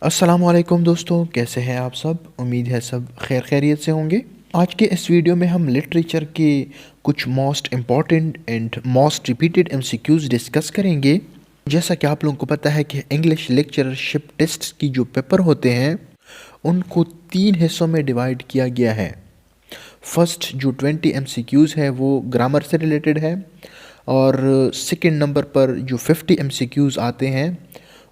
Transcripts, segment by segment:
अस्सलामुअलैकुम दोस्तों, कैसे हैं आप सब। उम्मीद है सब खैर खैरियत से होंगे। आज के इस वीडियो में हम लिटरेचर के कुछ most important and most repeated MCQs discuss करेंगे। जैसा कि आप लोगों को पता है कि इंग्लिश लेक्चरशिप टेस्ट की जो पेपर होते हैं उनको 3 हिस्सों में डिवाइड किया गया है। फर्स्ट जो 20 एमसीक्यूज है वो ग्रामर से रिलेटेड है, और सेकंड नंबर पर जो 50 एमसीक्यूज आते हैं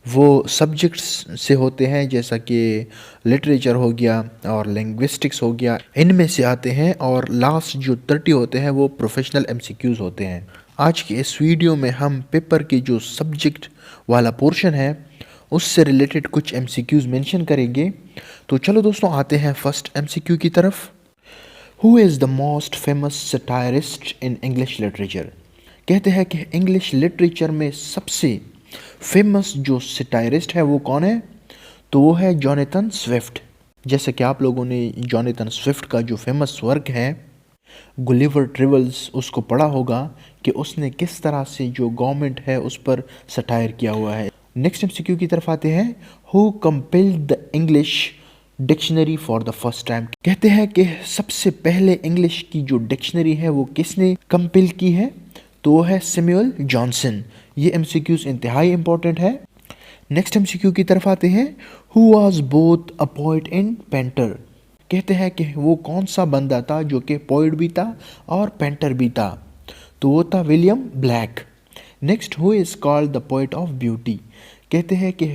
वो सब्जेक्ट्स से होते हैं, जैसा कि लिटरेचर हो गया और लिंग्विस्टिक्स हो गया, इनमें से आते हैं। और लास्ट जो 30 होते हैं वो प्रोफेशनल एमसीक्यूज होते हैं। आज के इस वीडियो में हम पेपर के जो सब्जेक्ट वाला पोर्शन है उससे रिलेटेड कुछ एमसीक्यूज मेंशन करेंगे। तो चलो दोस्तों, आते हैं फर्स्ट एमसीक्यू की तरफ। Who is the most famous satirist in English literature. कहते हैं कि इंग्लिश लिटरेचर में सबसे फेमस जो सटायरिस्ट है वो कौन है, तो वो है जॉनथन स्विफ्ट। जैसे कि आप लोगों ने जॉनथन स्विफ्ट का जो फेमस वर्क है गुलिवर ट्रेवल्स उसको पढ़ा होगा कि उसने किस तरह से जो गवर्नमेंट है उस पर सटायर किया हुआ है। नेक्स्ट एमसीक्यू की तरफ आते हैं। Who compiled the English dictionary for the first time. कहते हैं कि सबसे पहले इंग्लिश की जो डिक्शनरी है वो किसने कंपाइल की है, तो वो है सैमुअल जॉनसन। ये एमसीक्यूज इंतहाई इंपॉर्टेंट है। नेक्स्ट एमसीक्यू की तरफ आते हैं। Who was both a poet and painter. कहते हैं कि वो कौन सा बंदा था जो कि पोएट भी था और पेंटर भी था, तो वो था William black. Next, who is called the poet of beauty. कहते हैं कि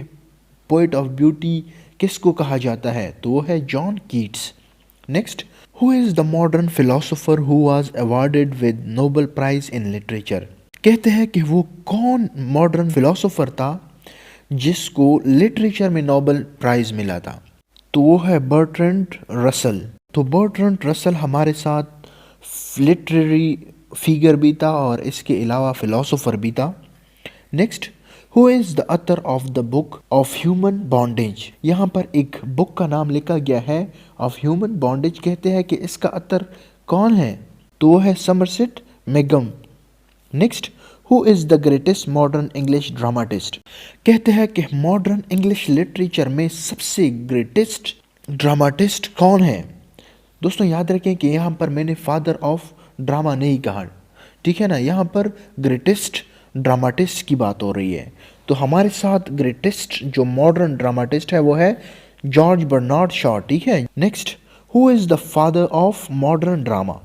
पोएट ऑफ ब्यूटी किसको कहा जाता है, तो वो है John Keats. Next, who is the modern philosopher who was awarded with Nobel prize in literature. कहते हैं कि वो कौन मॉडर्न फिलोसोफर था जिसको लिटरेचर में नोबेल प्राइज मिला था, तो वो है बर्ट्रैंड रसल। तो बर्ट्रैंड रसल हमारे साथ लिटरेरी फिगर भी था और इसके अलावा फिलोसोफर भी था। Next, who is the author of the book of human bondage. यहाँ पर एक बुक का नाम लिखा गया है ऑफ ह्यूमन बॉन्डेज। कहते हैं कि इसका ऑथर कौन है, तो वो है समरसेट मेगम। Next, who is the greatest modern English dramatist. कहते हैं कि मॉडर्न इंग्लिश लिटरेचर में सबसे ग्रेटेस्ट ड्रामाटिस्ट कौन है। दोस्तों याद रखें कि यहाँ पर मैंने फादर ऑफ ड्रामा नहीं कहा, ठीक है ना, यहाँ पर ग्रेटेस्ट ड्रामाटिस्ट की बात हो रही है। तो हमारे साथ ग्रेटेस्ट जो मॉडर्न ड्रामाटिस्ट है वो है जॉर्ज बर्नार्ड शॉ, ठीक है। Next, who is the father of modern drama.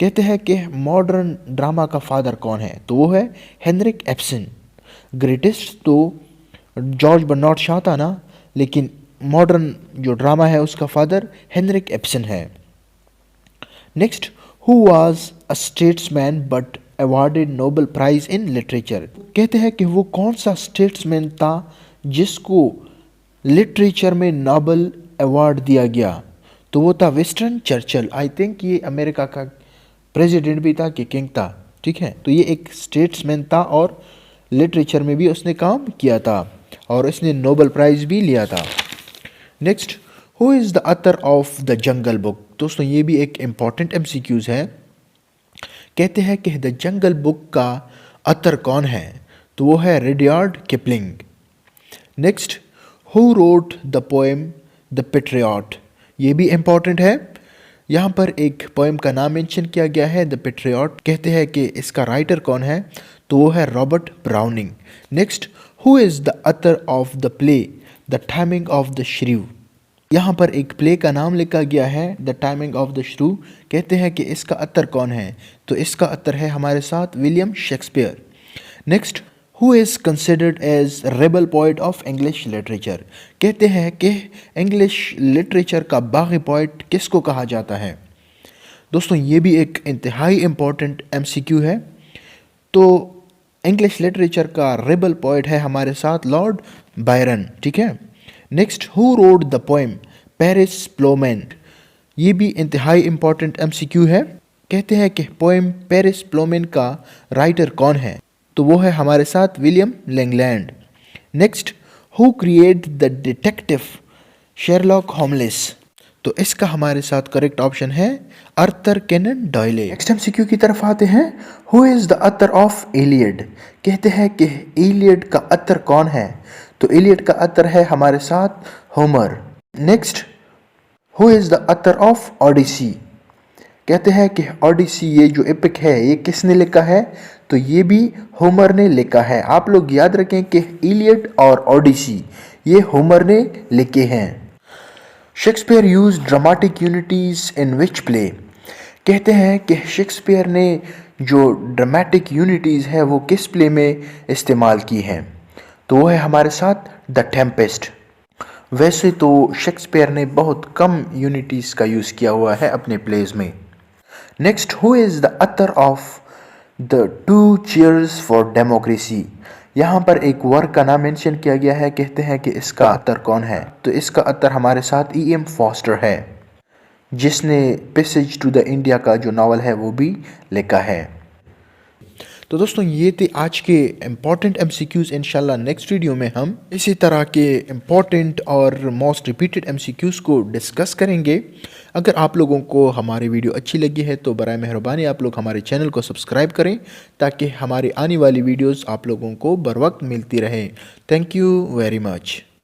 कहते हैं कि मॉडर्न ड्रामा का फादर कौन है, तो वो है हेनरिक एब्सन। ग्रेटेस्ट तो जॉर्ज बर्नार्ड शॉ था ना, लेकिन मॉडर्न जो ड्रामा है उसका फादर हेनरिक एब्सन है। Next, who was a statesman but awarded Nobel prize in literature. कहते हैं कि वो कौन सा स्टेट्समैन था जिसको लिटरेचर में नोबेल अवार्ड दिया गया, तो वो था विंस्टन चर्चिल। आई थिंक ये अमेरिका का प्रेसिडेंट भी था कि किंग था, ठीक है। तो ये एक स्टेट्समैन था और लिटरेचर में भी उसने काम किया था और इसने नोबेल प्राइज़ भी लिया था। Next, who is the author of the jungle book. दोस्तों ये भी एक इम्पॉर्टेंट एमसीक्यूज है। कहते हैं कि द जंगल बुक का ऑथर कौन है, तो वो है Rudyard Kipling. Next, who wrote the poem the patriot. ये भी इम्पॉर्टेंट है। यहाँ पर एक पोएम का नाम मेंशन किया गया है द पेट्रियट। कहते हैं कि इसका राइटर कौन है, तो वो है Robert Browning. Next, who is the author of the play the Taming of the Shrew. यहाँ पर एक प्ले का नाम लिखा गया है the Taming of the Shrew. कहते हैं कि इसका ऑथर कौन है, तो इसका ऑथर है हमारे साथ William Shakespeare. Next, who is considered as rebel poet of English literature. कहते हैं कि इंग्लिश लिटरेचर का बागी पोइट किसको कहा जाता है। दोस्तों ये भी एक इंतहाई इम्पॉर्टेंट एमसीक्यू है। तो इंग्लिश लिटरेचर का रेबल पोइट है हमारे साथ लॉर्ड बायरन, ठीक है। Next, who wrote the poem Piers Plowman. ये भी इंतहाई इम्पॉर्टेंट एमसीक्यू है। कहते हैं कि पोएम पेरिस प्लोमैन का राइटर कौन है, तो वो है हमारे साथ William Langland. Next, who create the detective Sherlock Holmes. तो इसका हमारे साथ करेक्ट ऑप्शन है Arthur Conan Doyle. Next MCQ की तरफ आते हैं। Who is the author of Iliad. कहते हैं कि इलियड का ऑथर कौन है, तो इलियड का अतर है हमारे साथ Homer. Next, who is the author of Odyssey? कहते हैं कि ओडिसी ये जो एपिक है ये किसने लिखा है? तो ये भी होमर ने लिखा है। आप लोग याद रखें कि इलियड और ओडिसी ये होमर ने लिखे हैं। Shakespeare use dramatic unities in which play? कहते हैं कि शेक्सपियर ने जो ड्रामेटिक यूनिटीज़ है वो किस प्ले में इस्तेमाल की हैं? तो वो है हमारे साथ द टेम्पेस्ट। वैसे तो शेक्सपियर ने बहुत कम यूनिटीज़ का यूज़ किया हुआ है अपने प्लेज में। Next, who is the Athar of the two chairs for democracy? यहाँ पर एक वर्क का नाम मेंशन किया गया है। कहते हैं कि इसका अतर कौन है? तो इसका अतर हमारे साथ E.M. फॉस्टर है, जिसने पैसेज टू द इंडिया का जो नावल है वो भी लिखा है। तो दोस्तों ये थे आज के इम्पॉर्टेंट MCQs। इंशाल्लाह नेक्स्ट वीडियो में हम इसी तरह के इम्पॉर्टेंट और मोस्ट रिपीटेड MCQs को डिस्कस करेंगे। अगर आप लोगों को हमारी वीडियो अच्छी लगी है तो बराए मेहरबानी आप लोग हमारे चैनल को सब्सक्राइब करें ताकि हमारी आने वाली वीडियोस आप लोगों को बर वक्त मिलती रहे। Thank you very much.